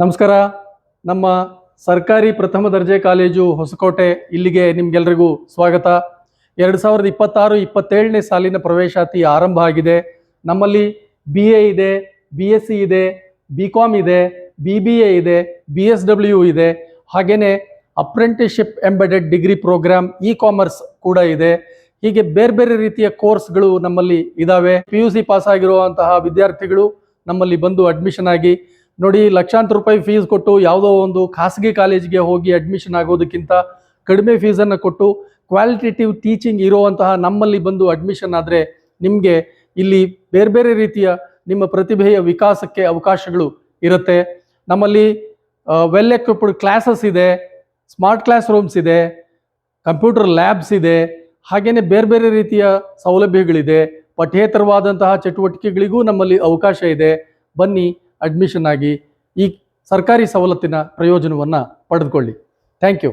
ನಮಸ್ಕಾರ. ನಮ್ಮ ಸರ್ಕಾರಿ ಪ್ರಥಮ ದರ್ಜೆ ಕಾಲೇಜು ಹೊಸಕೋಟೆ ಇಲ್ಲಿಗೆ ನಿಮ್ಗೆಲ್ರಿಗೂ ಸ್ವಾಗತ. 2026-27ನೇ ಸಾಲಿನ ಪ್ರವೇಶಾತಿ ಆರಂಭ ಆಗಿದೆ. ನಮ್ಮಲ್ಲಿ BA ಇದೆ, BSc ಇದೆ, BCom ಇದೆ, BBA ಇದೆ, BSW ಇದೆ, ಹಾಗೇನೆ apprenticeship embedded degree programme e-commerce ಕೂಡ ಇದೆ. ಹೀಗೆ ಬೇರೆ ಬೇರೆ ರೀತಿಯ ಕೋರ್ಸ್ಗಳು ನಮ್ಮಲ್ಲಿ ಇದಾವೆ. PUC ಪಾಸ್ ಆಗಿರುವಂತಹ ವಿದ್ಯಾರ್ಥಿಗಳು ನಮ್ಮಲ್ಲಿ ಬಂದು ಅಡ್ಮಿಷನ್ ಆಗಿ ನೋಡಿ. ಲಕ್ಷಾಂತರ ರೂಪಾಯಿ ಫೀಸ್ ಕೊಟ್ಟು ಯಾವುದೋ ಒಂದು ಖಾಸಗಿ ಕಾಲೇಜಿಗೆ ಹೋಗಿ ಅಡ್ಮಿಷನ್ ಆಗೋದಕ್ಕಿಂತ ಕಡಿಮೆ ಫೀಸನ್ನು ಕೊಟ್ಟು ಕ್ವಾಲಿಟೇಟಿವ್ ಟೀಚಿಂಗ್ ಇರುವಂತಹ ನಮ್ಮಲ್ಲಿ ಬಂದು ಅಡ್ಮಿಷನ್ ಆದರೆ ನಿಮಗೆ ಇಲ್ಲಿ ಬೇರೆ ಬೇರೆ ರೀತಿಯ ನಿಮ್ಮ ಪ್ರತಿಭೆಯ ವಿಕಾಸಕ್ಕೆ ಅವಕಾಶಗಳು ಇರುತ್ತೆ. ನಮ್ಮಲ್ಲಿ ವೆಲ್ ಎಕ್ವಿಪ್ಡ್ ಕ್ಲಾಸಸ್ ಇದೆ, ಸ್ಮಾರ್ಟ್ ಕ್ಲಾಸ್ ರೂಮ್ಸ್ ಇದೆ, ಕಂಪ್ಯೂಟರ್ ಲ್ಯಾಬ್ಸ್ ಇದೆ, ಹಾಗೆಯೇ ಬೇರೆ ಬೇರೆ ರೀತಿಯ ಸೌಲಭ್ಯಗಳಿದೆ. ಪಠ್ಯೇತರವಾದಂತಹ ಚಟುವಟಿಕೆಗಳಿಗೂ ನಮ್ಮಲ್ಲಿ ಅವಕಾಶ ಇದೆ. ಬನ್ನಿ, ಅಡ್ಮಿಷನ್ ಆಗಿ ಈ ಸರ್ಕಾರಿ ಸವಲತ್ತಿನ ಪ್ರಯೋಜನವನ್ನು ಪಡೆದುಕೊಳ್ಳಿ. Thank you.